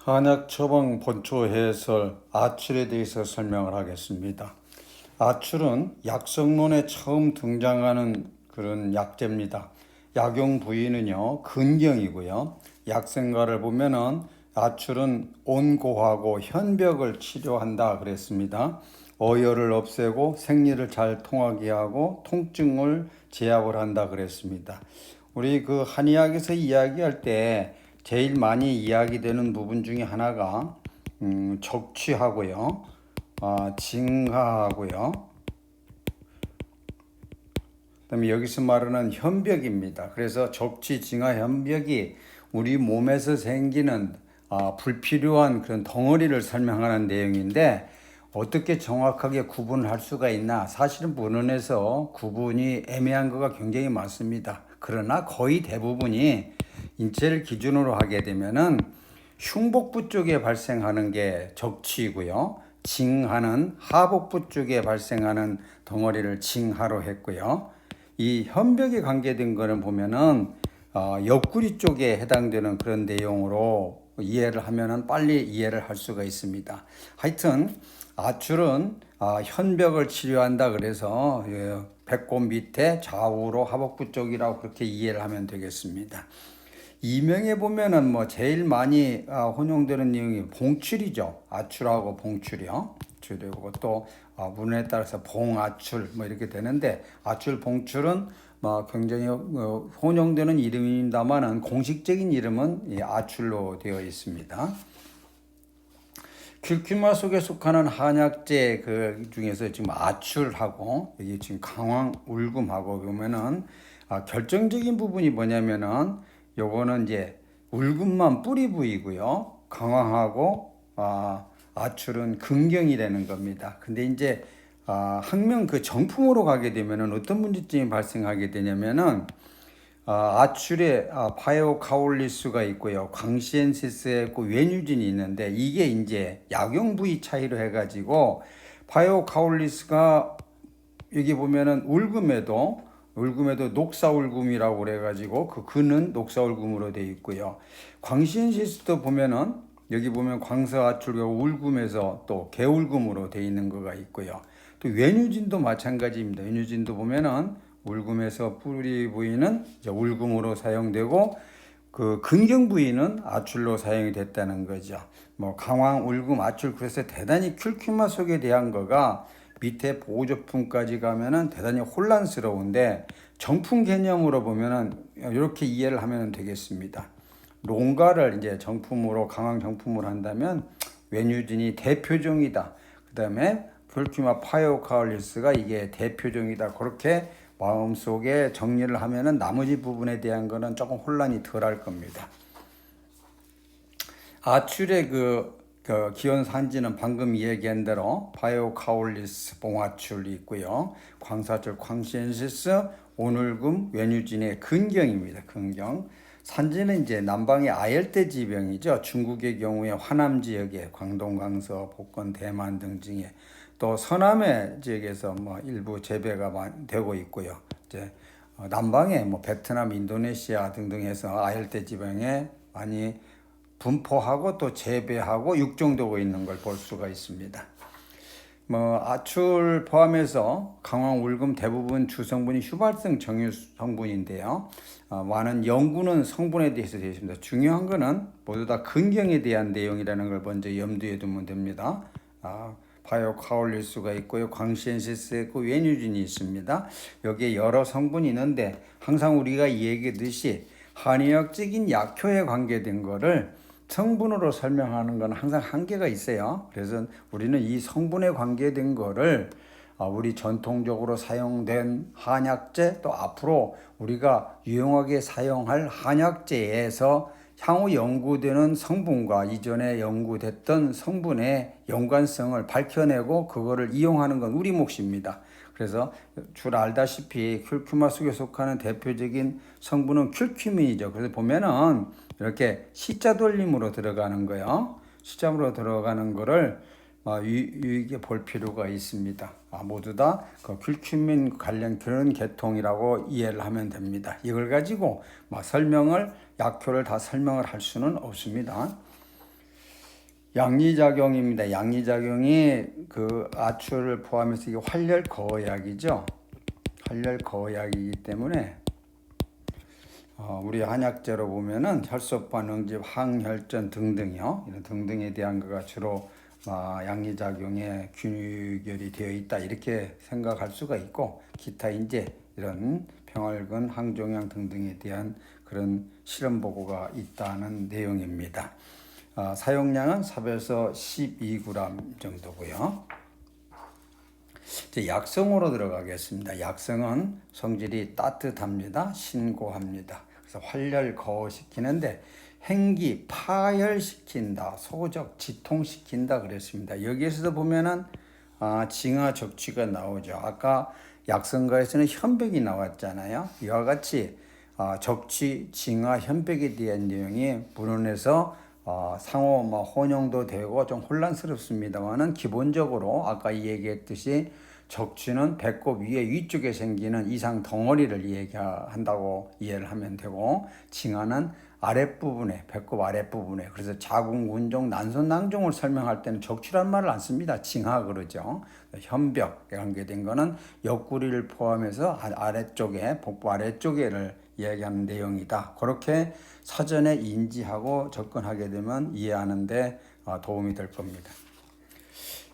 한약 처방 본초 해설 아출에 대해서 설명을 하겠습니다. 아출은 약성론에 처음 등장하는 그런 약재입니다. 약용 부위는요, 근경이고요. 약생가를 보면은 아출은 온고하고 현벽을 치료한다 그랬습니다. 어혈을 없애고 생리를 잘 통하게 하고 통증을 제압을 한다 그랬습니다. 우리 그 한의학에서 이야기할 때 제일 많이 이야기되는 부분 중에 하나가 적취하고요, 징하하고요. 그다음에 여기서 말하는 현벽입니다. 그래서 적취, 징하, 현벽이 우리 몸에서 생기는 불필요한 그런 덩어리를 설명하는 내용인데 어떻게 정확하게 구분할 수가 있나? 사실은 문헌에서 구분이 애매한 거가 굉장히 많습니다. 그러나 거의 대부분이 인체를 기준으로 하게 되면은 흉복부 쪽에 발생하는 게 적취이고요. 징하는 하복부 쪽에 발생하는 덩어리를 징하로 했고요. 이 현벽에 관계된 거는 보면은 옆구리 쪽에 해당되는 그런 내용으로 이해를 하면은 빨리 이해를 할 수가 있습니다. 하여튼 아출은 현벽을 치료한다 그래서 배꼽 밑에 좌우로 하복부 쪽이라고 그렇게 이해를 하면 되겠습니다. 이명에 보면은 뭐 제일 많이 혼용되는 내용이 봉출이죠. 아출하고 봉출이요. 그리고 또 문헌에 따라서 봉아출 뭐 이렇게 되는데 아출 봉출은 뭐 굉장히 혼용되는 이름입니다만은 공식적인 이름은 이 아출로 되어 있습니다. 큐큐마 속에 속하는 한약재 그 중에서 지금 아출하고 여기 지금 강황 울금하고 보면은 결정적인 부분이 뭐냐면은 요거는 이제 울금만 뿌리 부위고요. 강황하고 아출은 근경이라는 겁니다. 근데 이제 학명 그 정품으로 가게 되면은 어떤 문제점이 발생하게 되냐면은 아출에 파이오카올리스가 있고요. 광시엔시스에 있고 외뉴진이 있는데 이게 이제 약용 부위 차이로 해가지고 파이오카올리스가 여기 보면은 울금에도 녹사울금이라고 그래가지고 그 근은 녹사울금으로 되어 있고요. 광시엔시스도 보면은 여기 보면 광서아출과 울금에서 또 개울금으로 되어 있는 거가 있고요. 또 외뉴진도 마찬가지입니다. 외뉴진도 보면은 울금에서 뿌리 부위는 울금으로 사용되고 그 근경 부위는 아출로 사용이 됐다는 거죠. 뭐 강황, 울금, 아출 그래서 대단히 큐큐마 속에 대한 거가 밑에 보조품까지 가면은 대단히 혼란스러운데 정품 개념으로 보면은 이렇게 이해를 하면 되겠습니다. 롱가를 이제 정품으로 강황 정품으로 한다면 외뉴진이 대표종이다. 그다음에 큐큐마 파이오카올리스가 이게 대표종이다. 그렇게 마음속에 정리를 하면은 나머지 부분에 대한 거는 조금 혼란이 덜할 겁니다. 아출의 기원 산지는 방금 얘기한 대로 파이오카올리스 봉아출이 있고요. 광사출 광시엔시스 온울금 외뉴진의 근경입니다. 근경. 산지는 이제 남방의 아열대 지방이죠. 중국의 경우에 화남 지역에 광동, 강서, 복건, 대만 등 중에 또 서남의 지역에서 뭐 일부 재배가 되고 있고요. 이제 남방에 뭐 베트남, 인도네시아 등등해서 아열대 지방에 많이 분포하고 또 재배하고 육종되고 있는 걸 볼 수가 있습니다. 뭐 아출 포함해서 강황 울금 대부분 주성분이 휘발성 정유 성분인데요. 많은 연구는 성분에 대해서 되어 있습니다. 중요한 거는 모두 다 근경에 대한 내용이라는 걸 먼저 염두에 두면 됩니다. 바이오카올리스가 있고요. 광시엔시스 있고 외뉴진이 있습니다. 여기에 여러 성분이 있는데 항상 우리가 얘기했듯이 한의학적인 약효에 관계된 거를 성분으로 설명하는 건 항상 한계가 있어요. 그래서 우리는 이 성분에 관계된 거를 우리 전통적으로 사용된 한약재 또 앞으로 우리가 유용하게 사용할 한약재에서 향후 연구되는 성분과 이전에 연구됐던 성분의 연관성을 밝혀내고 그거를 이용하는 건 우리 몫입니다. 그래서 줄 알다시피 큐큐마 속에 속하는 대표적인 성분은 큐큐민이죠. 그래서 보면은 이렇게 C자 돌림으로 들어가는 거요. C자로 들어가는 거를 유익에 볼 필요가 있습니다. 모두 다 그 큐큐민 관련 그런 계통이라고 이해를 하면 됩니다. 이걸 가지고 약효를 다 설명을 할 수는 없습니다. 양리작용입니다. 양리작용이 그 아출을 포함해서 이게 활렬거약이죠. 활렬거약이기 때문에 우리 한약재로 보면은 혈소판, 응집, 항혈전 등등이요. 이런 등등에 대한 거가 주로 양리작용에 균열이 되어 있다 이렇게 생각할 수가 있고, 기타 이제 이런 평활근, 항종양 등등에 대한 그런 실험 보고가 있다는 내용입니다. 사용량은 4에서 12g 정도고요. 이제 약성으로 들어가겠습니다. 약성은 성질이 따뜻합니다. 신고합니다. 그래서 활렬 거시키는데 행기 파열시킨다, 소적 지통시킨다 그랬습니다. 여기에서도 보면은 징하 적취가 나오죠. 아까 약성가에서는 현백이 나왔잖아요. 이와 같이 적취, 징하, 현백에 대한 내용이 문헌에서 상호 혼용도 되고 좀 혼란스럽습니다만은, 기본적으로 아까 얘기했듯이 적취는 배꼽 위에 위쪽에 생기는 이상 덩어리를 얘기한다고 이해를 하면 되고, 징하는 아랫부분에, 배꼽 아랫부분에, 그래서 자궁, 운종, 난소, 낭종을 설명할 때는 적취란 말을 안 씁니다. 징하 그러죠. 현벽에 관계된 거는 옆구리를 포함해서 아래쪽에, 복부 아래쪽에를 이야기하는 내용이다. 그렇게 사전에 인지하고 접근하게 되면 이해하는데 도움이 될 겁니다.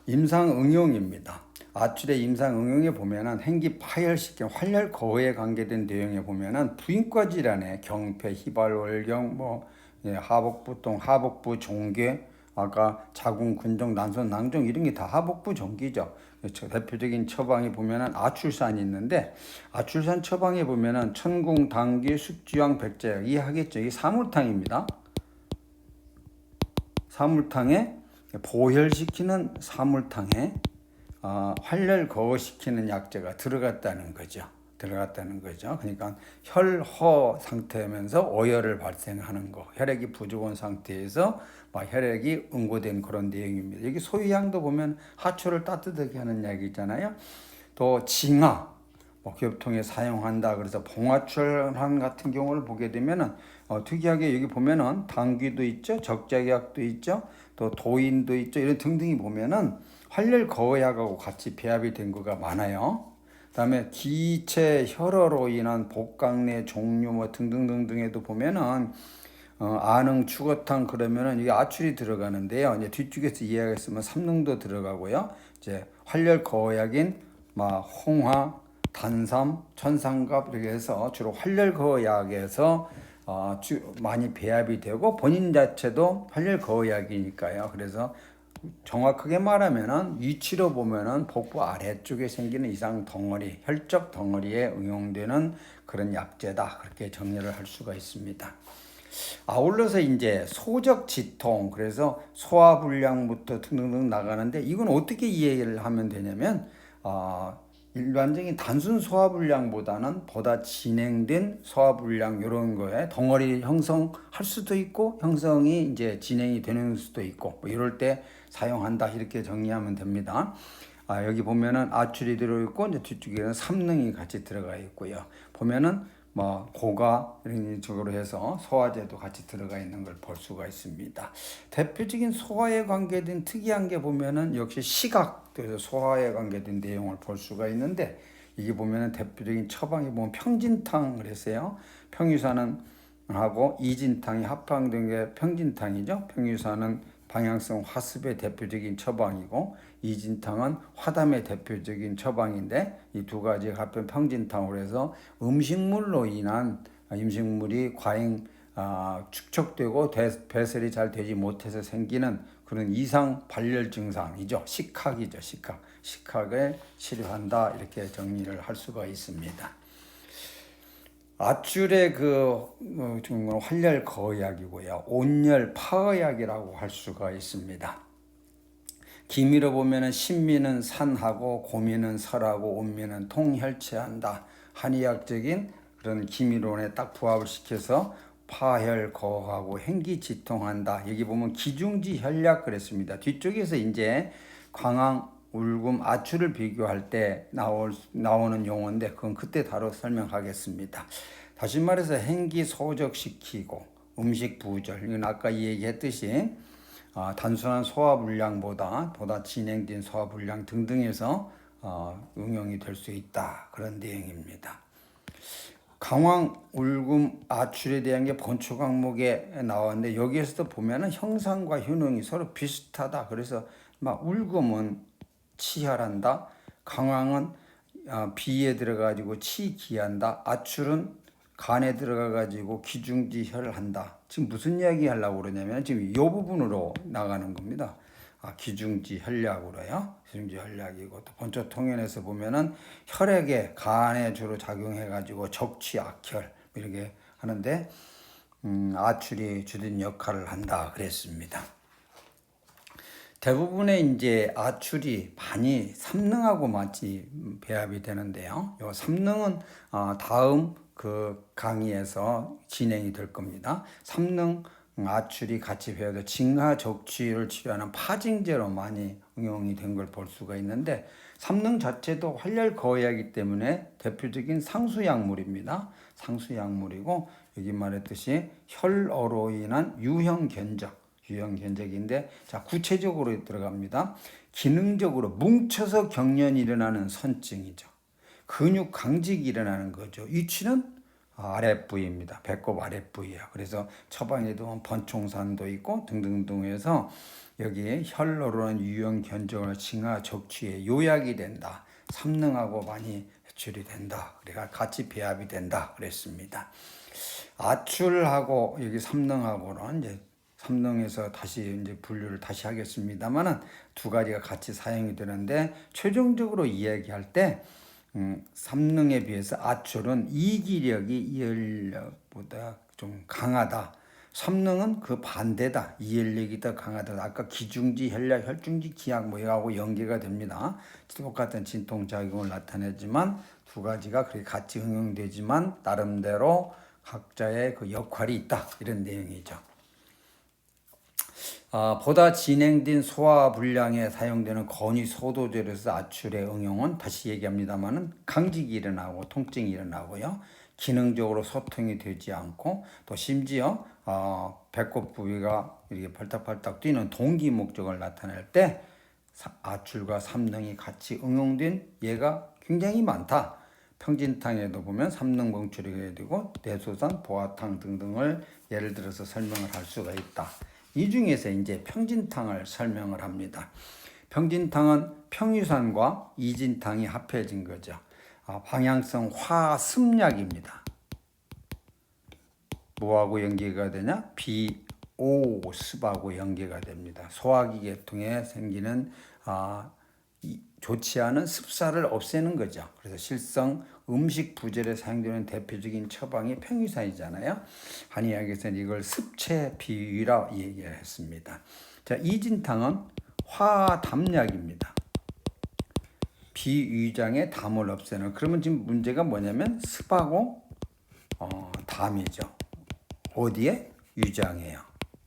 임상응용입니다. 아출의 임상응용에 보면은 행기 파열시킨 활렬 거에 관계된 내용에 보면은 부인과 질환의 경패, 희발월경, 하복부통, 하복부 종괴, 아까 자궁, 근종, 난소, 낭종 이런 게 다 하복부 종기죠. 대표적인 처방에 보면은 아출산이 있는데, 아출산 처방에 보면은 천궁, 당귀, 숙지황, 백제약 이해하겠죠. 이게 사물탕입니다. 사물탕에 보혈시키는 사물탕에 활렬 거시키는 약재가 들어갔다는 거죠. 그러니까 혈허 상태면서 오열을 발생하는 거, 혈액이 부족한 상태에서 혈액이 응고된 그런 내용입니다. 여기 소유향도 보면 하초를 따뜻하게 하는 약이 있잖아요. 또 징하, 교통에 사용한다. 그래서 봉화철환 같은 경우를 보게 되면은 특이하게 여기 보면은 당귀도 있죠, 적자약도 있죠, 또 도인도 있죠, 이런 등등이 보면은 활렬 거약하고 같이 배합이 된 거가 많아요. 그다음에 기체 혈어로 인한 복강내 종류 등등등등에도 보면은 안흥 추거탕 그러면은 이게 아출이 들어가는데요. 이제 뒤쪽에서 이야기했으면 삼릉도 들어가고요. 이제 활렬 거약인 홍화, 단삼, 천상갑 이렇게 해서 주로 활렬 거약에서 많이 배합이 되고, 본인 자체도 활렬 거약이니까요. 그래서 정확하게 말하면은 위치로 보면은 복부 아래쪽에 생기는 이상 덩어리, 혈적 덩어리에 응용되는 그런 약재다. 그렇게 정리를 할 수가 있습니다. 아울러서 이제 소적 지통, 그래서 소화불량부터 등등등 나가는데, 이건 어떻게 이해를 하면 되냐면 일반적인 단순 소화불량보다는 보다 진행된 소화불량 이런 거에 덩어리 형성할 수도 있고, 형성이 이제 진행이 되는 수도 있고, 이럴 때 사용한다 이렇게 정리하면 됩니다. 여기 보면은 아출이 들어있고, 이제 뒤쪽에는 삼능이 같이 들어가 있고요. 보면은 고가 이런 식으로 해서 소화제도 같이 들어가 있는 걸 볼 수가 있습니다. 대표적인 소화에 관계된 특이한 게 보면은 역시 시각, 그래서 소화에 관계된 내용을 볼 수가 있는데, 이게 보면은 대표적인 처방에 보면 평진탕을 했어요. 평유사는 하고 이진탕이 합방된 게 평진탕이죠. 평유사는 방향성 화습의 대표적인 처방이고, 이진탕은 화담의 대표적인 처방인데, 이 두 가지가 합한 평진탕으로 해서 음식물로 인한 음식물이 과잉 축적되고 배설이 잘 되지 못해서 생기는 그런 이상 발열 증상이죠. 식학이죠. 식학을 치료한다 이렇게 정리를 할 수가 있습니다. 아출의 활렬 거약이고요. 온열 파의약이라고 할 수가 있습니다. 기미로 보면은 신미는 산하고 고미는 설하고 온미는 통혈체한다. 한의학적인 그런 기미론에 딱 부합을 시켜서 파혈거하고 행기지통한다. 여기 보면 기중지 혈약 그랬습니다. 뒤쪽에서 이제 광항, 울금, 아출을 비교할 때 나오는 용어인데, 그건 그때 다뤄 설명하겠습니다. 다시 말해서 행기 소적시키고 음식 부절, 이건 아까 얘기했듯이 단순한 소화불량보다 보다 진행된 소화불량 등등에서 응용이 될 수 있다. 그런 내용입니다. 강황, 울금, 아출에 대한 게 본초 과목에 나왔는데 여기에서도 보면은 형상과 효능이 서로 비슷하다. 그래서 막 울금은 치혈한다. 강황은 비에 들어가지고 치기한다. 아출은 간에 들어가가지고 기중지혈을 한다. 지금 무슨 이야기 하려고 그러냐면 지금 이 부분으로 나가는 겁니다. 기중지혈약으로요. 기중지혈약이고 또 본초통연에서 보면은 혈액에 간에 주로 작용해가지고 적취 악혈 이렇게 하는데 아출이 주된 역할을 한다 그랬습니다. 대부분의 이제 아출이 많이 삼능하고 많이 배합이 되는데요. 요 삼능은 다음 그 강의에서 진행이 될 겁니다. 삼능 아출이 같이 배워서 징하적취를 치료하는 파징제로 많이 응용이 된 걸 볼 수가 있는데 삼능 자체도 활혈거의하기 때문에 대표적인 상수약물입니다. 상수약물이고 여기 말했듯이 혈어로 인한 유형견적인데 자 구체적으로 들어갑니다. 기능적으로 뭉쳐서 경련이 일어나는 선증이죠. 근육 강직이 일어나는 거죠. 위치는 아랫부위입니다. 배꼽 아랫부위야. 그래서 처방에도 번총산도 있고 등등등 해서 여기에 혈로로는 유형 견적을 징하 적취에 요약이 된다. 삼능하고 많이 해출이 된다. 그러니까 같이 배합이 된다. 그랬습니다. 아출하고 여기 삼능하고는 이제 삼능에서 다시 이제 분류를 다시 하겠습니다만은 두 가지가 같이 사용이 되는데 최종적으로 이야기할 때 삼능에 비해서 아출은 이기력이 이열력보다 좀 강하다. 삼능은 그 반대다. 이열력이 더 강하다. 아까 기중지, 혈약, 혈중지, 기약 뭐하고 연계가 됩니다. 똑같은 진통작용을 나타내지만 두 가지가 그렇게 같이 응용되지만 나름대로 각자의 그 역할이 있다. 이런 내용이죠. 보다 진행된 소화불량에 사용되는 건의소도제로서 아출의 응용은 다시 얘기합니다만은 강직이 일어나고 통증이 일어나고요. 기능적으로 소통이 되지 않고 또 심지어 배꼽 부위가 이렇게 팔딱팔딱 뛰는 동기 목적을 나타낼 때 아출과 삼능이 같이 응용된 예가 굉장히 많다. 평진탕에도 보면 삼능 봉출이 되고 대소산, 보아탕 등등을 예를 들어서 설명을 할 수가 있다. 이 중에서 이제 평진탕을 설명을 합니다. 평진탕은 평유산과 이진탕이 합해진 거죠. 방향성 화습약입니다. 뭐하고 연계가 되냐? 비오습하고 연계가 됩니다. 소화기 계통에 생기는 좋지 않은 습사를 없애는 거죠. 그래서 실성 음식 부절에 사용되는 대표적인 처방이 평유산이잖아요. 한의학에서는 이걸 습체 비위라 얘기했습니다. 자, 이진탕은 화담약입니다. 비위장의 담을 없애는. 그러면 지금 문제가 뭐냐면 습하고 담이죠. 어디에? 위장에요.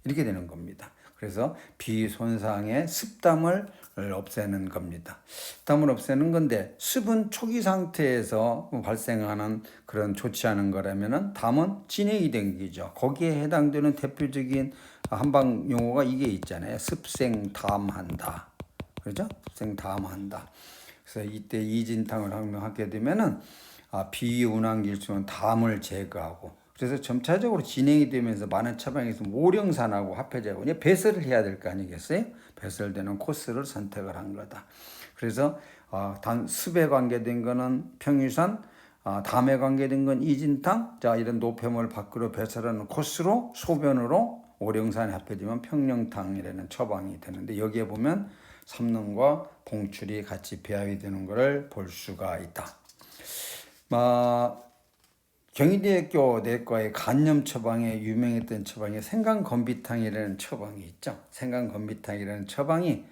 이렇게 되는 겁니다. 그래서 비손상의 습담을 없애는 겁니다. 습담을 없애는 건데 습은 초기 상태에서 발생하는 그런 좋지 않은 거라면은 담은 진행이 된 거죠. 거기에 해당되는 대표적인 한방 용어가 이게 있잖아요. 습생담한다. 그렇죠? 습생담한다. 그래서 이때 이진탕을 하게 되면은 비운항길수는 담을 제거하고 그래서 점차적으로 진행이 되면서 많은 처방에서 오령산하고 합해져고 배설을 해야 될 거 아니겠어요? 배설되는 코스를 선택을 한 거다. 그래서 단 습에 관계된 거는 평유산, 담에 관계된 건 이진탕, 자 이런 노폐물 밖으로 배설하는 코스로 소변으로 오령산에 합해지면 평령탕이라는 처방이 되는데 여기에 보면 삼능과 봉출이 같이 배합이 되는 것을 볼 수가 있다. 경희대학교 내과의 간염 처방에 유명했던 처방이 생강건비탕이라는 처방이 있죠. 생강건비탕이라는 처방이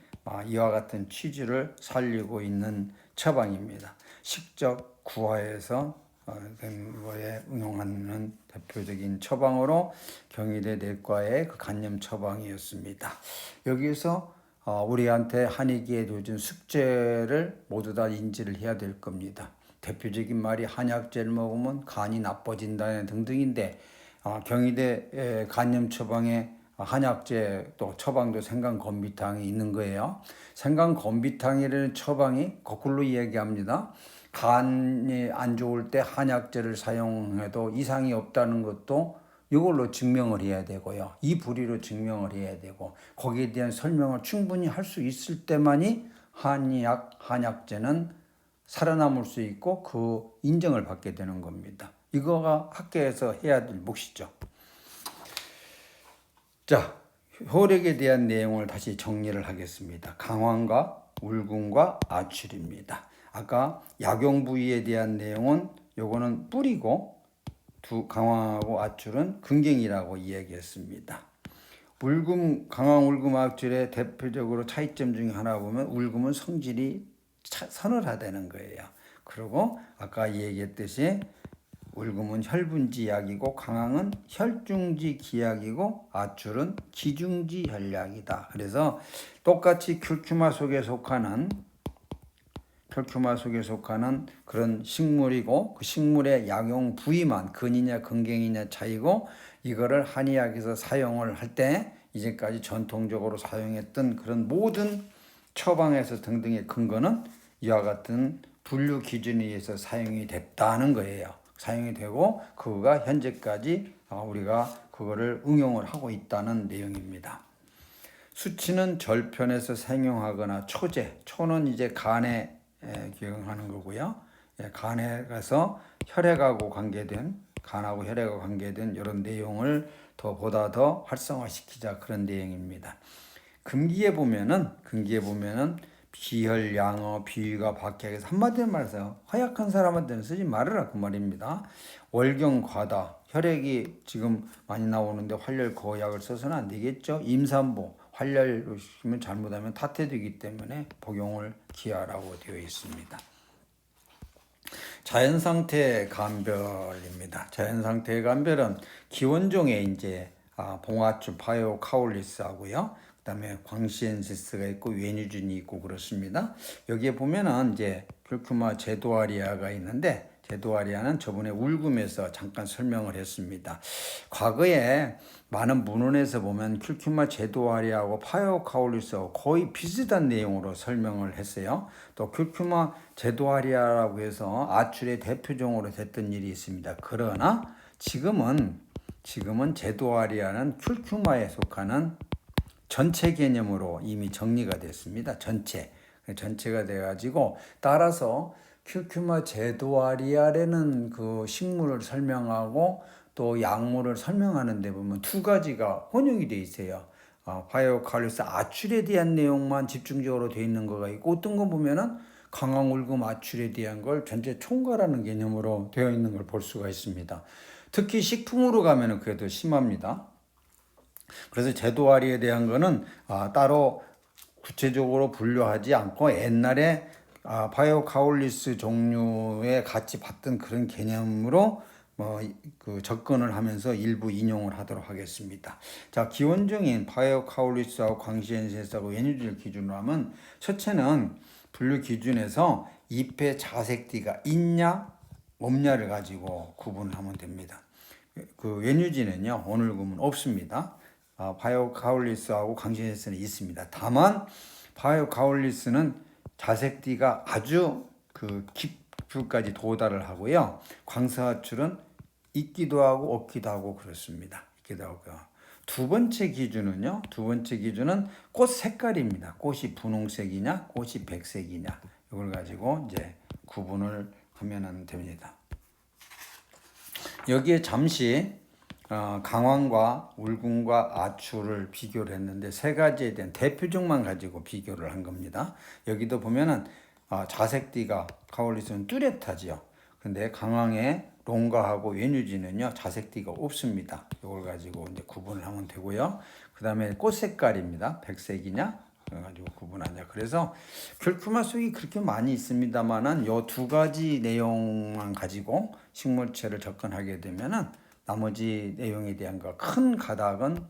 이와 같은 취지를 살리고 있는 처방입니다. 식적 구화에서 거에 응용하는 대표적인 처방으로 경희대 내과의 그 간염 처방이었습니다. 여기서 우리한테 한의기에 요즘 숙제를 모두 다 인지를 해야 될 겁니다. 대표적인 말이 한약재를 먹으면 간이 나빠진다 등등인데 경희대 간염 처방에 한약재 또 처방도 생강건비탕이 있는 거예요. 생강건비탕이라는 처방이 거꾸로 이야기합니다. 간이 안 좋을 때 한약재를 사용해도 이상이 없다는 것도 이걸로 증명을 해야 되고요. 이 부리로 증명을 해야 되고 거기에 대한 설명을 충분히 할 수 있을 때만이 한약재는 살아남을 수 있고 그 인정을 받게 되는 겁니다. 이거가 학계에서 해야 될 몫이죠. 자, 혈액에 대한 내용을 다시 정리를 하겠습니다. 강황과 울궁과 아출입니다. 아까 약용 부위에 대한 내용은 요거는 뿌리고 강황하고 아출은 근경이라고 이야기했습니다. 강황, 울금, 아출의 대표적으로 차이점 중에 하나 보면 울금은 성질이 서늘하다는 거예요. 그리고 아까 얘기했듯이 울금은 혈분지 약이고 강황은 혈중지 기약이고 아출은 기중지 혈약이다. 그래서 똑같이 큐큐마 속에 속하는 그런 식물이고 그 식물의 약용 부위만 근이냐 근경이냐 차이고 이거를 한의학에서 사용을 할 때 이제까지 전통적으로 사용했던 그런 모든 처방에서 등등의 근거는 이와 같은 분류 기준에 의해서 사용이 됐다는 거예요. 사용이 되고 그거가 현재까지 우리가 그거를 응용을 하고 있다는 내용입니다. 수치는 절편에서 생용하거나 초는 이제 간에 기용하는 거고요. 간에 가서 간하고 혈액하고 관계된 이런 내용을 보다 더 활성화시키자 그런 내용입니다. 금기에 보면은 비혈, 양어, 비위가 박해해서 한마디로 말해서 허약한 사람한테는 쓰지 말으라 그 말입니다. 월경 과다, 혈액이 지금 많이 나오는데 활혈 거약을 써서는 안 되겠죠. 임산부, 활혈을 시키면 잘못하면 타퇴되기 때문에 복용을 기하라고 되어 있습니다. 자연상태 감별입니다. 자연상태 감별은 기원종에 이제 봉화추, 파요, 카올리스하고요. 그다음에 광시엔시스가 있고 웨니준이 있고 그렇습니다. 여기에 보면은 이제 큐큐마 제도아리아가 있는데 제도아리아는 저번에 울금에서 잠깐 설명을 했습니다. 과거에 많은 문헌에서 보면 큐큐마 제도아리아하고 파요카올리스하고 거의 비슷한 내용으로 설명을 했어요. 또 큐큐마 제도아리아라고 해서 아출의 대표종으로 됐던 일이 있습니다. 그러나 지금은 제도아리아는 큐큐마에 속하는 전체 개념으로 이미 정리가 됐습니다. 전체가 돼가지고 따라서 큐큐마 제도아리아라는 그 식물을 설명하고 또 약물을 설명하는 데 보면 두 가지가 혼용이 돼 있어요. 파이오칼리스 아출에 대한 내용만 집중적으로 돼 있는 거가 있고 어떤 거 보면은 강황울금 아출에 대한 걸 전체 총괄하는 개념으로 되어 있는 걸 볼 수가 있습니다. 특히 식품으로 가면은 그게 더 심합니다. 그래서 제도아리에 대한 거는 따로 구체적으로 분류하지 않고 옛날에 파이오카올리스 종류에 같이 봤던 그런 개념으로 그 접근을 하면서 일부 인용을 하도록 하겠습니다. 자, 기원적인 파이오카올리스하고 광시엔시스하고 웨니준을 기준으로 하면 첫째는 분류 기준에서 잎의 자색띠가 있냐 없냐를 가지고 구분을 하면 됩니다. 그 웨니준은요 오늘금은 없습니다. 파이오카올리스하고 광시엔시스는 있습니다. 다만 파이오카올리스는 자색띠가 아주 그 깊이까지 도달을 하고요. 광사출은 있기도 하고 없기도 하고 그렇습니다. 있기도 하고. 두 번째 기준은 꽃 색깔입니다. 꽃이 분홍색이냐, 꽃이 백색이냐 이걸 가지고 이제 구분을 하면 됩니다. 여기에 잠시 강황과 울궁과 아출을 비교를 했는데 세 가지에 대한 대표적만 가지고 비교를 한 겁니다. 여기도 보면은 자색띠가 카올리스는 뚜렷하지요. 근데 강황의 롱가하고 웨뉴지는요 자색띠가 없습니다. 이걸 가지고 이제 구분을 하면 되고요. 그 다음에 꽃 색깔입니다. 백색이냐 가지고 구분하냐. 그래서 큐큐마 속이 그렇게 많이 있습니다만은 요 두 가지 내용만 가지고 식물체를 접근하게 되면은 나머지 내용에 대한 큰 가닥은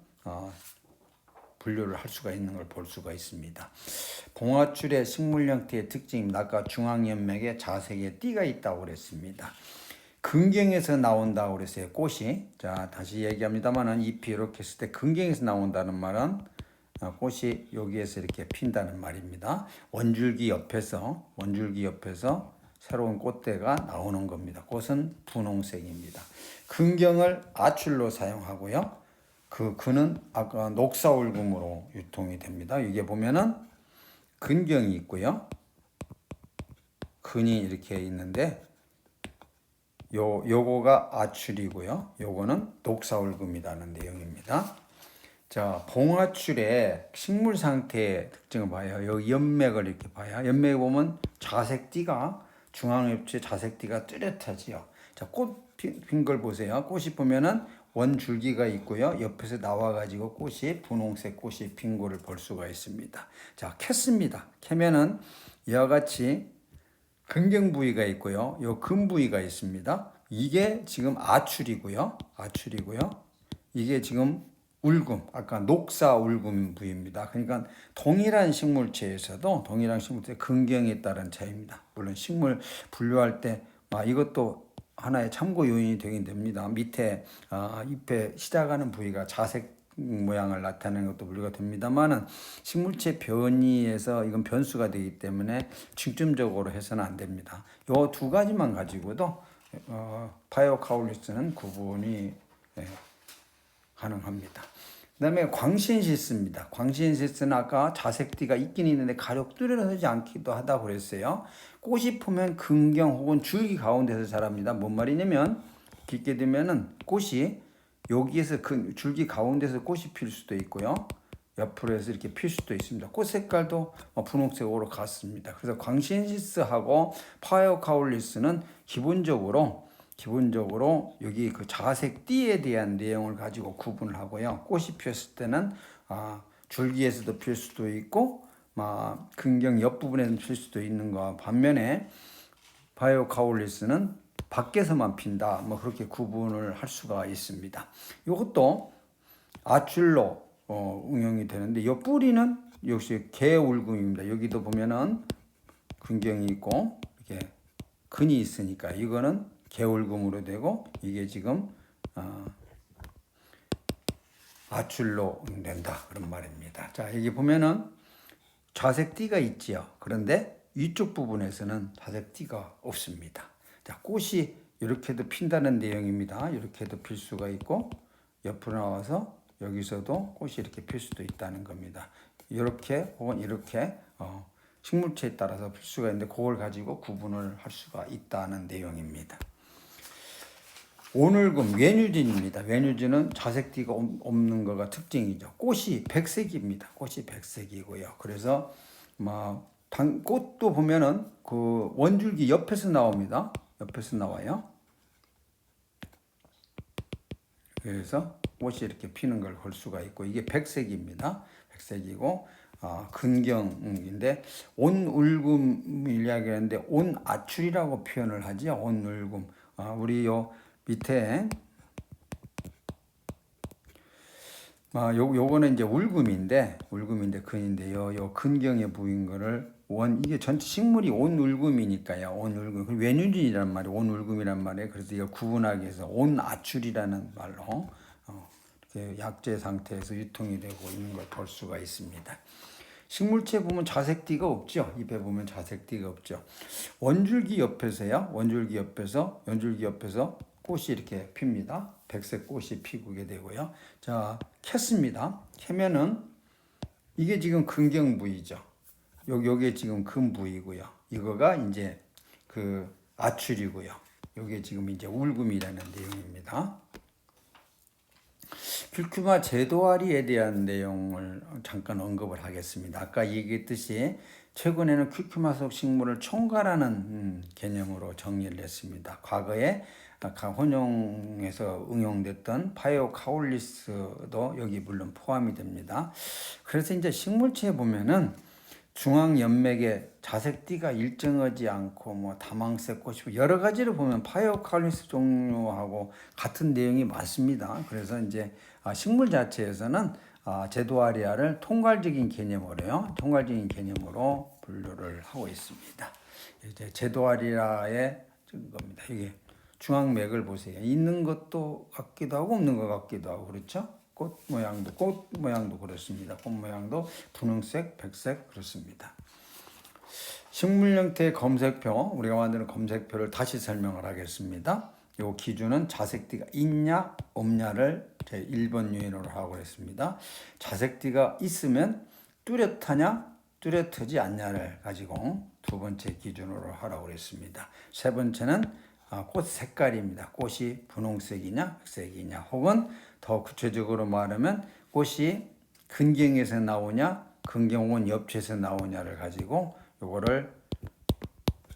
분류를 할 수가 있는 걸 볼 수가 있습니다. 봉화출의 식물 형태의 특징입니다. 아까 중앙연맥에 자색에 띠가 있다고 그랬습니다. 근경에서 나온다고 그랬어요. 꽃이. 자, 다시 얘기합니다만은 잎이 이렇게 했을 때 근경에서 나온다는 말은 꽃이 여기에서 이렇게 핀다는 말입니다. 원줄기 옆에서 새로운 꽃대가 나오는 겁니다. 꽃은 분홍색입니다. 근경을 아출로 사용하고요. 그는 아까 녹사울금으로 유통이 됩니다. 이게 보면은 근경이 있고요. 근이 이렇게 있는데 요거가 아출이고요. 요거는 녹사울금이라는 내용입니다. 자, 봉아출의 식물 상태의 특징을 봐요. 여기 연맥을 이렇게 봐요. 연맥에 보면 자색띠가 중앙엽체 자색띠가 뚜렷하지요. 자, 꽃 핀 걸 보세요. 꽃이 보면은 원줄기가 있고요. 옆에서 나와가지고 꽃이 분홍색 꽃이 핀 거를 볼 수가 있습니다. 자, 캤습니다. 캐면은 이와 같이 근경 부위가 있고요. 요 근 부위가 있습니다. 이게 지금 아출이고요. 이게 지금 울금, 아까 녹사 울금 부위입니다. 그러니까 동일한 식물체에서도 근경에 따른 차이입니다. 물론 식물 분류할 때 이것도 하나의 참고 요인이 되긴 됩니다. 밑에 잎에 시작하는 부위가 자색 모양을 나타내는 것도 분류가 됩니다만은 식물체 변이에서 이건 변수가 되기 때문에 중점적으로 해서는 안 됩니다. 요 두 가지만 가지고도 파이오카울리스는 구분이 가능합니다. 그다음에 광신시스입니다. 광신시스는 아까 자색띠가 있긴 있는데 가력 뚜렷하지 않기도 하다고 그랬어요. 꽃이 보면 근경 혹은 줄기 가운데서 자랍니다. 뭔 말이냐면 깊게 되면은 꽃이 여기에서 줄기 가운데서 꽃이 필 수도 있고요. 옆으로 해서 이렇게 필 수도 있습니다. 꽃 색깔도 분홍색으로 같습니다. 그래서 광신시스하고 파이오카울리스는 기본적으로 여기 그 자색띠에 대한 내용을 가지고 구분을 하고요. 꽃이 피었을 때는 줄기에서도 필 수도 있고 근경 옆부분에서 필 수도 있는 거 반면에 파이오카울리스는 밖에서만 핀다. 그렇게 구분을 할 수가 있습니다. 이것도 아출로 응용이 되는데 이 뿌리는 역시 개울금입니다. 여기도 보면은 근경이 있고 이렇게 근이 있으니까 이거는 개울금으로 되고 이게 지금 아출로 된다 그런 말입니다. 자, 여기 보면은 자색띠가 있지요. 그런데 위쪽 부분에서는 자색띠가 없습니다. 자, 꽃이 이렇게도 핀다는 내용입니다. 이렇게도 필 수가 있고 옆으로 나와서 여기서도 꽃이 이렇게 필 수도 있다는 겁니다. 이렇게 혹은 이렇게 식물체에 따라서 필 수가 있는데 그걸 가지고 구분을 할 수가 있다는 내용입니다. 온울금 외뉴진입니다. 외뉴진은 자색띠가 없는 거가 특징이죠. 꽃이 백색입니다. 꽃이 백색이고요. 그래서 꽃도 보면은 그 원줄기 옆에서 나옵니다. 옆에서 나와요. 그래서 꽃이 이렇게 피는 걸 볼 수가 있고 이게 백색입니다. 백색이고 근경인데 온울금을 이야기하는데 온아출이라고 표현을 하죠. 온울금. 우리 요 밑에 요거는 이제 울금인데 근인데요. 요 근경의 부인 거를 이게 전체 식물이 온울금이니까요. 온울금. 외뉴진이란 말이 온울금이란 말이에요. 그래서 이걸 구분하기 위해서 온아출이라는 말로 이렇게 약재 상태에서 유통이 되고 있는 걸 볼 수가 있습니다. 식물체 보면 자색띠가 없죠. 잎에 보면 자색띠가 없죠. 원줄기 옆에서 꽃이 이렇게 핍니다. 백색 꽃이 피게 되고요. 자, 캤습니다. 캐면은 이게 지금 근경 부위죠. 요게 지금 근 부위고요. 이거가 이제 그 아출이고요. 요게 지금 이제 울금이라는 내용입니다. 큐큐마 제도아리에 대한 내용을 잠깐 언급을 하겠습니다. 아까 얘기했듯이 최근에는 큐큐마 속 식물을 총괄하는 개념으로 정리를 했습니다. 과거에 혼용에서 응용됐던 파이오카울리스도 여기 물론 포함이 됩니다. 그래서 이제 식물체에 보면은 중앙 연맥에 자색띠가 일정하지 않고 다망색 꽃이 여러 가지로 보면 파이오카울리스 종류하고 같은 내용이 많습니다. 그래서 이제 식물 자체에서는 제도아리아를 통괄적인 개념으로 분류를 하고 있습니다. 이제 제도아리아의 겁니다. 이게 중앙맥을 보세요. 있는 것도 같기도 하고 없는 것 같기도 하고 그렇죠? 꽃 모양도 그렇습니다. 꽃 모양도 분홍색, 백색 그렇습니다. 식물 형태의 검색표, 우리가 만드는 검색표를 다시 설명을 하겠습니다. 요 기준은 자색띠가 있냐 없냐를 제 1번 요인으로 하고 있습니다. 자색띠가 있으면 뚜렷하냐 뚜렷하지 않냐를 가지고 두 번째 기준으로 하라고 그랬습니다. 세 번째는 꽃 색깔입니다. 꽃이 분홍색이냐 흑색이냐, 혹은 더 구체적으로 말하면 꽃이 근경에서 나오냐 근경 옆에서 나오냐를 가지고 요거를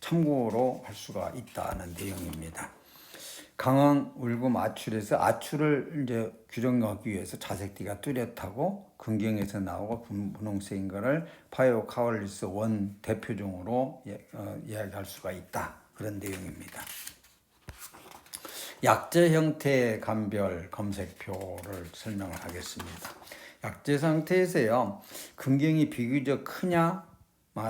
참고로 할 수가 있다는 내용입니다. 강황, 울금, 아출에서 아출을 이제 규정하기 위해서 자색띠가 뚜렷하고 근경에서 나오고 분홍색인 것을 파이오카올리스 원 대표종으로 이야기할 수가 있다. 그런 내용입니다. 약재 형태의 감별 검색표를 설명을 하겠습니다. 약재 상태에서요, 근경이 비교적 크냐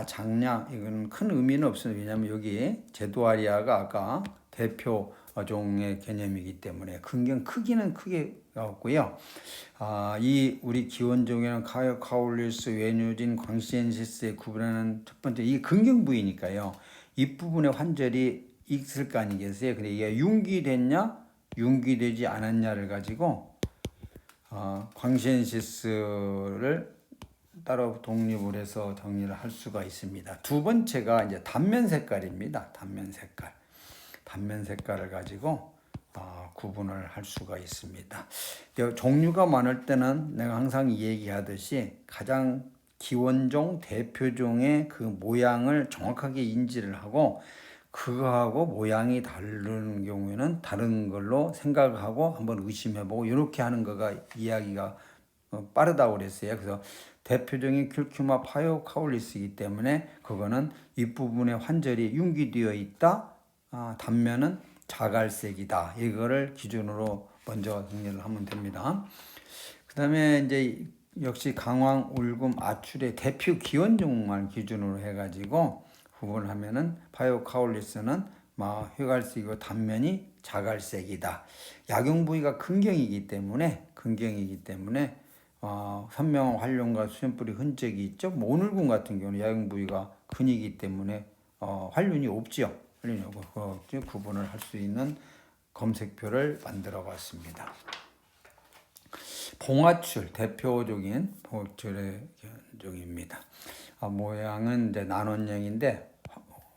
작냐 이건 큰 의미는 없습니다. 왜냐하면 여기 제도아리아가 아까 대표종의 개념이기 때문에 근경 크기는 크게 나왔고요. 이 우리 기원종에는 카올리스, 외뉴진, 광시엔시스의 구분하는 첫 번째 이 근경 부위니까요. 이 부분에 환절이 있을 거 아니겠어요. 근데 이게 융기됐냐, 융기되지 않았냐를 가지고 광시엔시스를 따로 독립을 해서 정리를 할 수가 있습니다. 두 번째가 이제 단면 색깔입니다. 단면 색깔. 단면 색깔을 가지고 구분을 할 수가 있습니다. 종류가 많을 때는 내가 항상 얘기하듯이 가장 기원종, 대표종의 그 모양을 정확하게 인지를 하고 그거하고 모양이 다른 경우에는 다른 걸로 생각하고 한번 의심해보고 이렇게 하는 거가 이야기가 빠르다고 그랬어요. 그래서 대표적인 큐큐마 파이오카올리스이기 때문에 그거는 윗부분에 환절이 융기되어 있다. 단면은 자갈색이다. 이거를 기준으로 먼저 정리를 하면 됩니다. 그 다음에 이제 역시 강황, 울금, 아출의 대표 기원종만 기준으로 해가지고 구분을 하면은 파이오카올리스는 휘갈색이고 단면이 자갈색이다. 약용 부위가 근경이기 때문에 선명한 활용과 수염뿌리 흔적이 있죠. 오늘군 같은 경우는 약용 부위가 근이기 때문에 활륜이 없죠. 활륜이 없고 구분을 할 수 있는 검색표를 만들어 봤습니다. 봉화출 대표적인 봉화출의 종입니다. 모양은 이제 난원형인데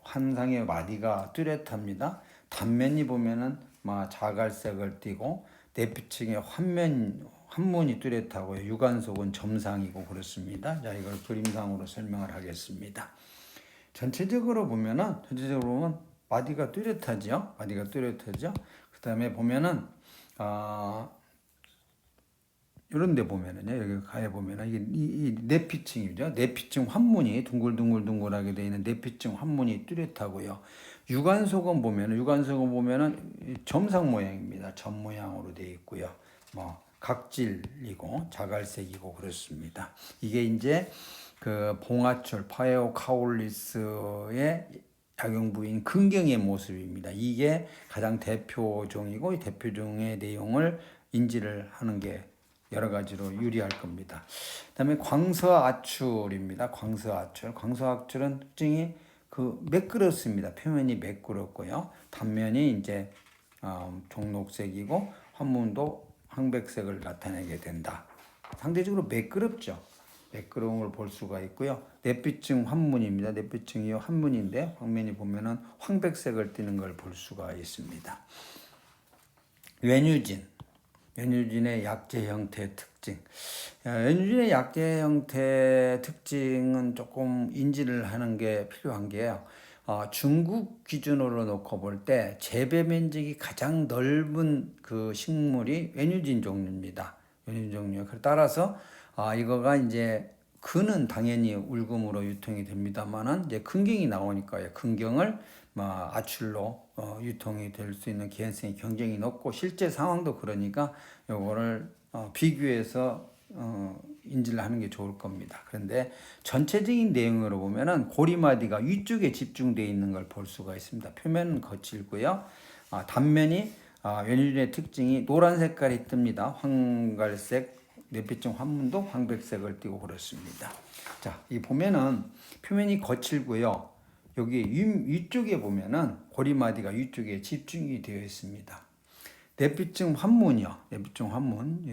환상의 마디가 뚜렷합니다. 단면이 보면은 자갈색을 띠고 내피층의 한문이 뚜렷하고요. 유관속은 점상이고 그렇습니다. 자, 이걸 그림상으로 설명을 하겠습니다. 전체적으로 보면 마디가 뚜렷하죠. 그 다음에 보면은 이런 데 보면은요, 여기 가에 보면은 이 내피층이죠. 내피층 환문이 둥글둥글하게 되어 있는 내피층 환문이 뚜렷하고요. 유관속은 보면은 점상 모양입니다. 점 모양으로 되어 있고요. 각질이고 자갈색이고 그렇습니다. 이게 이제 그 봉화출 파에오카올리스의 약용 부위인 근경의 모습입니다. 이게 가장 대표종이고 이 대표종의 내용을 인지를 하는 게 여러 가지로 유리할 겁니다. 그다음에 광서아출입니다. 광서아출은 특징이 매끄럽습니다. 표면이 매끄럽고요. 단면이 이제 종록색이고 환문도 황백색을 나타내게 된다. 상대적으로 매끄럽죠. 매끄러운 걸 볼 수가 있고요. 내피층 환문입니다. 내피층이 환문인데 황면이 보면은 황백색을 띠는 걸 볼 수가 있습니다. 외뉴진의 약재 형태의 특징. 외뉴진의 약재 형태의 특징은 조금 인지를 하는 게 필요한 게요. 중국 기준으로 놓고 볼 때 재배 면적이 가장 넓은 그 식물이 외뉴진 종류입니다. 외뉴진 종류. 따라서 이거가 이제 근은 당연히 울금으로 유통이 됩니다만은 이제 근경이 나오니까요. 근경을 아출로 유통이 될 수 있는 개연성이 굉장히 높고 실제 상황도 그러니까 요거를 비교해서 인지를 하는 게 좋을 겁니다. 그런데 전체적인 내용으로 보면은 고리마디가 위쪽에 집중되어 있는 걸 볼 수가 있습니다. 표면은 거칠고요. 단면이 연유진의 특징이 노란 색깔이 뜹니다. 황갈색, 내피증 환문도 황백색을 띠고 그렇습니다. 자, 이 보면은 표면이 거칠고요. 여기 위쪽에 보면은 고리마디가 위쪽에 집중이 되어 있습니다. 내피증 환문이요. 내피증 환문.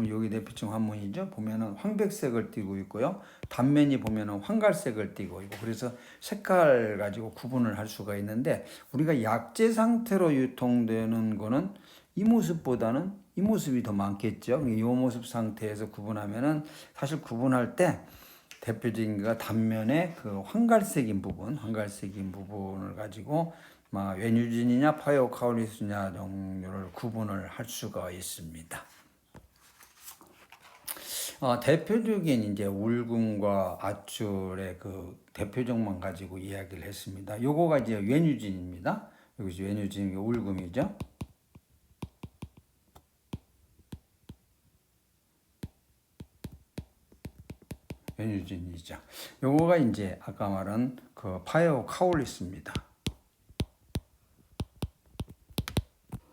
여기 내피증 환문이죠. 보면은 황백색을 띠고 있고요. 단면이 보면은 황갈색을 띠고 있고, 그래서 색깔 가지고 구분을 할 수가 있는데, 우리가 약재 상태로 유통되는 거는 이 모습보다는 이 모습이 더 많겠죠. 이 모습 상태에서 구분하면은, 사실 구분할 때 대표적인 게 단면의 그 황갈색인 부분을 가지고 웨뉴진이냐 파이오카울리스냐 종류를 구분을 할 수가 있습니다. 대표적인 이제 울금과 아출의 그 대표적만 가지고 이야기를 했습니다. 요거가 이제 웨뉴진입니다. 여기 웨뉴진 울금이죠. 웨뉴진이죠. 요거가 이제 아까 말한 그 파이오카울리스입니다.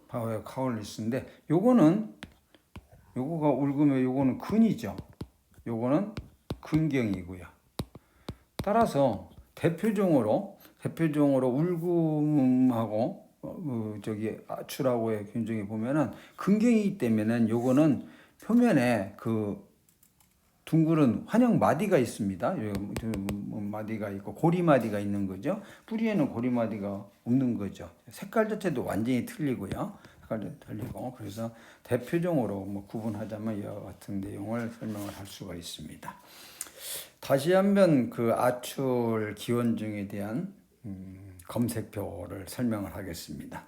파이오카울리스인데, 요거가 울금에 요거는 근이죠. 요거는 근경이고요. 따라서 대표적으로 울금하고 아출하고의 균종이 보면은 근경이기 때문에 요거는 표면에 그 둥그런 환영 마디가 있습니다. 마디가 있고 고리마디가 있는 거죠. 뿌리에는 고리마디가 없는 거죠. 색깔 자체도 완전히 틀리고요. 색깔도 틀리고, 그래서 대표적으로 구분하자면 이와 같은 내용을 설명을 할 수가 있습니다. 다시 한번 그 아출 기원종에 대한 검색표를 설명을 하겠습니다.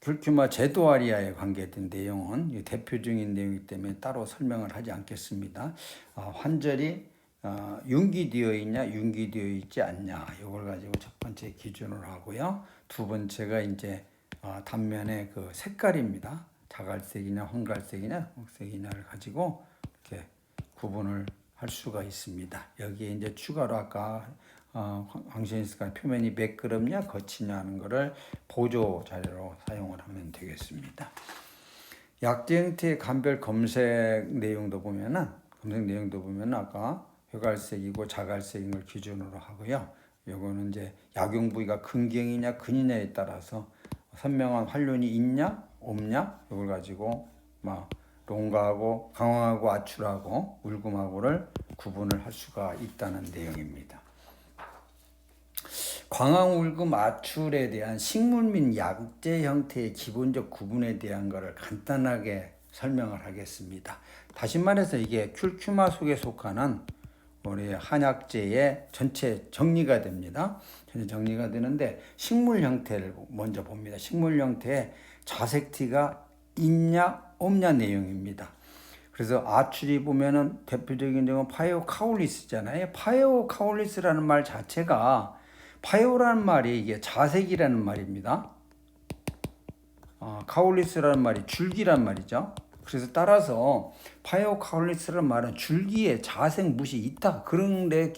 귤큐마 제도아리아에 관계된 내용은 대표적인 내용이기 때문에 따로 설명을 하지 않겠습니다. 환절이 융기되어 있냐, 융기되어 있지 않냐, 이걸 가지고 첫 번째 기준으로 하고요. 두 번째가 이제 단면의 그 색깔입니다. 자갈색이냐, 황갈색이냐, 녹색이냐를 가지고 이렇게 구분을 할 수가 있습니다. 여기에 이제 추가로 아까 황신스가 표면이 매끄럽냐 거치냐 하는 것을 보조 자료로 사용을 하면 되겠습니다. 약재 형태의 간별 검색 내용도 보면은 아까 회갈색이고 자갈색인 걸 기준으로 하고요. 요거는 이제 약용 부위가 근경이냐 근이냐에 따라서 선명한 활륜이 있냐 없냐 이걸 가지고 롱가하고 강황하고 아출하고 울금하고를 구분을 할 수가 있다는 내용입니다. 광황, 울금, 아출에 대한 식물 및 약재 형태의 기본적 구분에 대한 것을 간단하게 설명을 하겠습니다. 다시 말해서 이게 큐큐마 속에 속하는 우리 한약재의 전체 정리가 됩니다. 전체 정리가 되는데, 식물 형태를 먼저 봅니다. 식물 형태에 자색티가 있냐 없냐 내용입니다. 그래서 아출이 보면은 대표적인 경우는 파이오카울리스잖아요. 파이오카울리스라는 말 자체가, 파이오라는 말이 이게 자색이라는 말입니다. 카울리스라는 말이 줄기란 말이죠. 그래서 따라서 파이오카울리스라는 말은 줄기에 자색 무시 있다, 그런 데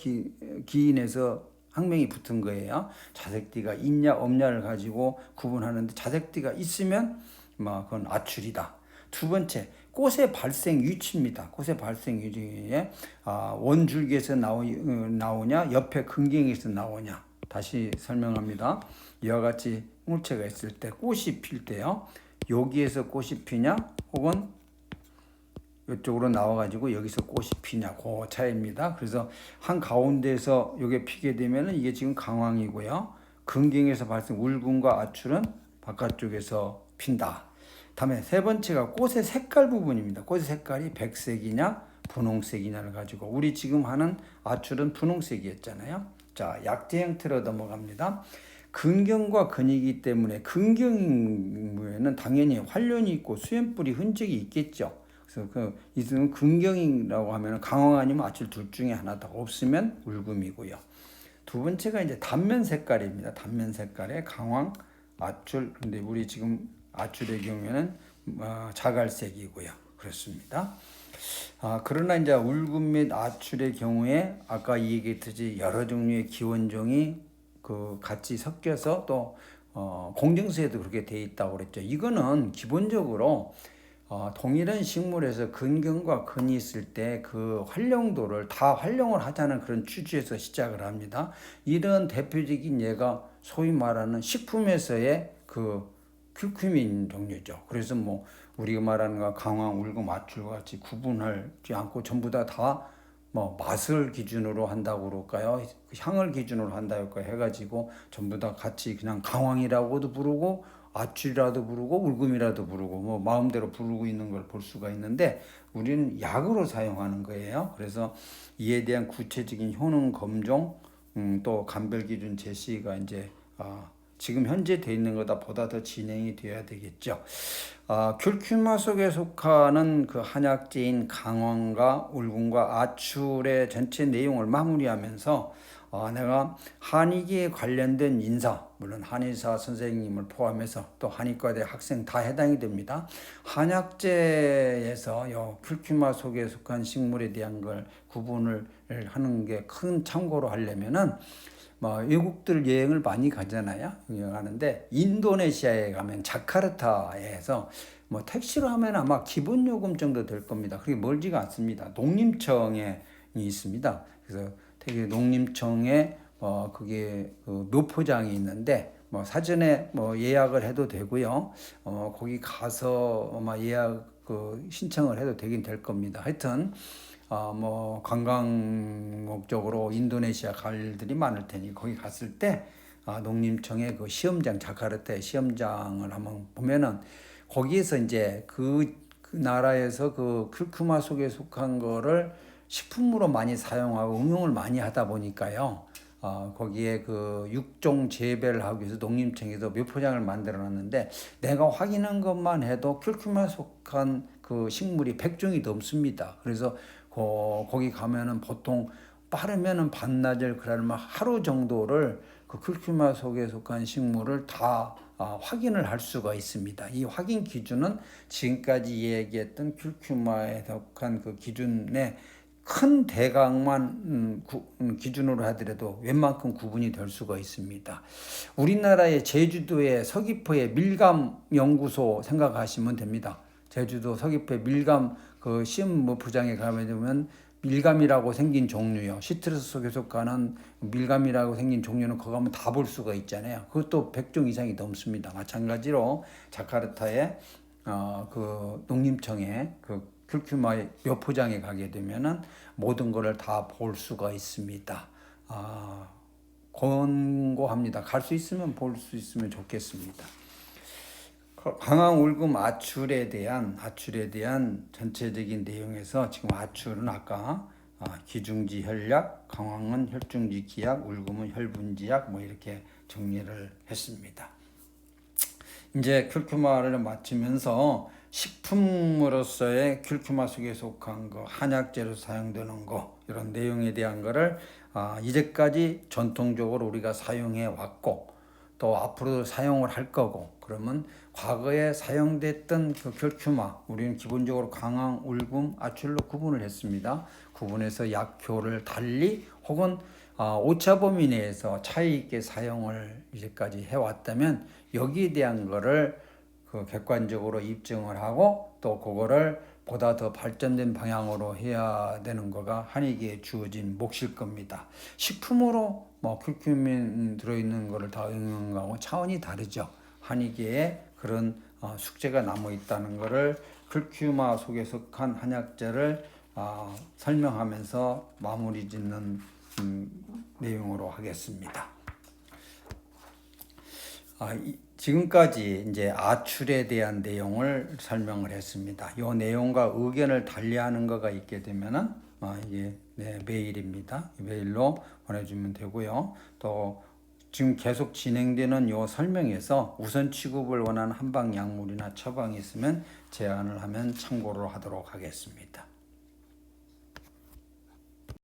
기인해서 학명이 붙은 거예요. 자색띠가 있냐 없냐를 가지고 구분하는데, 자색띠가 있으면 그건 아출이다. 두 번째, 꽃의 발생 위치입니다. 꽃의 발생 위치에 원줄기에서 나오냐, 옆에 근경에서 나오냐. 다시 설명합니다. 이와 같이 물체가 있을 때, 꽃이 필 때요, 여기에서 꽃이 피냐 혹은 이쪽으로 나와가지고 여기서 꽃이 피냐, 그 차이입니다. 그래서 한 가운데에서 이게 피게 되면 이게 지금 강황이고요, 근경에서 발생 울금과 아출은 바깥쪽에서 핀다. 다음에 세 번째가 꽃의 색깔 부분입니다. 꽃의 색깔이 백색이냐 분홍색이냐를 가지고, 우리 지금 하는 아출은 분홍색이었잖아요. 자, 약재 형태로 넘어갑니다. 근경과 근이기 때문에 근경에는 당연히 활륜이 있고 수염뿌리 흔적이 있겠죠. 그래서 이들은 근경이라고 하면 강황 아니면 아출 둘 중에 하나다. 없으면 울금이고요. 두 번째가 이제 단면 색깔입니다. 단면 색깔의 강황, 아출. 근데 우리 지금 아출의 경우에는 자갈색이고요. 그렇습니다. 그러나 이제 울금 및 아출의 경우에 아까 얘기했듯이 여러 종류의 기원종이 그 같이 섞여서 또 공정수에도 그렇게 돼 있다고 그랬죠. 이거는 기본적으로 동일한 식물에서 근경과 근이 있을 때 그 활용도를 다 활용을 하자는 그런 취지에서 시작을 합니다. 이런 대표적인 예가 소위 말하는 식품에서의 그 큐큐민 종류죠. 그래서 뭐 우리가 말하는 거 강황, 울금, 아출과 같이 구분하지 않고 전부 다 뭐 맛을 기준으로 한다고 그럴까요? 향을 기준으로 한다고 해가지고 전부 다 같이 그냥 강황이라고도 부르고 아출이라도 부르고 울금이라도 부르고 뭐 마음대로 부르고 있는 걸 볼 수가 있는데 우리는 약으로 사용하는 거예요. 그래서 이에 대한 구체적인 효능 검정 또 감별 기준 제시가 이제 지금 현재 돼 있는 것보다 보다 더 진행이 돼야 되겠죠. 큐큐마 속에 속하는 그 한약재인 강황과 울금과 아출의 전체 내용을 마무리하면서 내가 한의기에 관련된 인사, 물론 한의사 선생님을 포함해서 또 한의과대 학생 다 해당이 됩니다. 한약재에서 요 큐큐마 속에 속한 식물에 대한 걸 구분을 하는 게 큰 참고로 하려면은 외국들 여행을 많이 가잖아요. 가는데 인도네시아에 가면 자카르타에서 택시로 하면 아마 기본 요금 정도 될 겁니다. 그게 멀지가 않습니다. 농림청에 있습니다. 그래서 되게 농림청에 그게 그 묘포장이 있는데 사전에 예약을 해도 되고요. 거기 가서 예약 신청을 해도 되긴 될 겁니다. 하여튼 관광 목적으로 인도네시아 갈 일들이 많을 테니 거기 갔을 때 농림청의 그 시험장, 자카르타의 시험장을 한번 보면은 거기에서 이제 그 나라에서 그 큐큐마 속에 속한 거를 식품으로 많이 사용하고 응용을 많이 하다 보니까요. 거기에 그 육종 재배를 하기 위해서 농림청에서 묘포장을 만들어 놨는데 내가 확인한 것만 해도 큐큐마 속한 그 식물이 100종이 넘습니다. 그래서 거기 가면은 보통 빠르면은 반나절 그러면 하루 정도를 그 큐큐마 속에 속한 식물을 다 확인을 할 수가 있습니다. 이 확인 기준은 지금까지 얘기했던 큐큐마에 속한 그 기준에 큰 대강만 기준으로 하더라도 웬만큼 구분이 될 수가 있습니다. 우리나라의 제주도의 서귀포의 밀감연구소 생각하시면 됩니다. 제주도 서귀포의 밀감 그 시험부장에 가면 되면 밀감이라고 생긴 종류요. 시트러스 속에 속하는 밀감이라고 생긴 종류는 거기 가면 다 볼 수가 있잖아요. 그것도 100종 이상이 넘습니다. 마찬가지로 자카르타의 그 농림청의 그 큐큐마의 묘포장에 가게 되면은 모든 것을 다 볼 수가 있습니다. 권고합니다. 갈 수 있으면 볼 수 있으면 좋겠습니다. 강황, 울금, 아출에 대한 전체적인 내용에서 지금 아출은 아까 기중지 혈약, 강황은 혈중지 기약, 울금은 혈분지약 이렇게 정리를 했습니다. 이제 큐큐마를 마치면서 식품으로서의 큐큐마 속에 속한 거, 한약재로 사용되는 거 이런 내용에 대한 거를 이제까지 전통적으로 우리가 사용해 왔고 또 앞으로도 사용을 할 거고 그러면 과거에 사용됐던 그 큐큐마 우리는 기본적으로 강황, 울금, 아출로 구분을 했습니다. 구분해서 약효를 달리 혹은 오차 범위 내에서 차이 있게 사용을 이제까지 해왔다면 여기에 대한 거를 그 객관적으로 입증을 하고 또 그거를 보다 더 발전된 방향으로 해야 되는 거가 한의계에 주어진 몫일 겁니다. 식품으로 큐큐민 들어있는 거를 다 응용하고 차원이 다르죠. 한의계에 그런 숙제가 남아 있다는 거를 큐큐마 속에 속한 한약재를 설명하면서 마무리 짓는 내용으로 하겠습니다. 지금까지 이제 아출에 대한 내용을 설명을 했습니다. 이 내용과 의견을 달리하는 거가 있게 되면은 이게 메일입니다. 메일로 보내주면 되고요. 또 지금 계속 진행되는 이 설명에서 우선 취급을 원하는 한방 약물이나 처방이 있으면 제안을 하면 참고를 하도록 하겠습니다.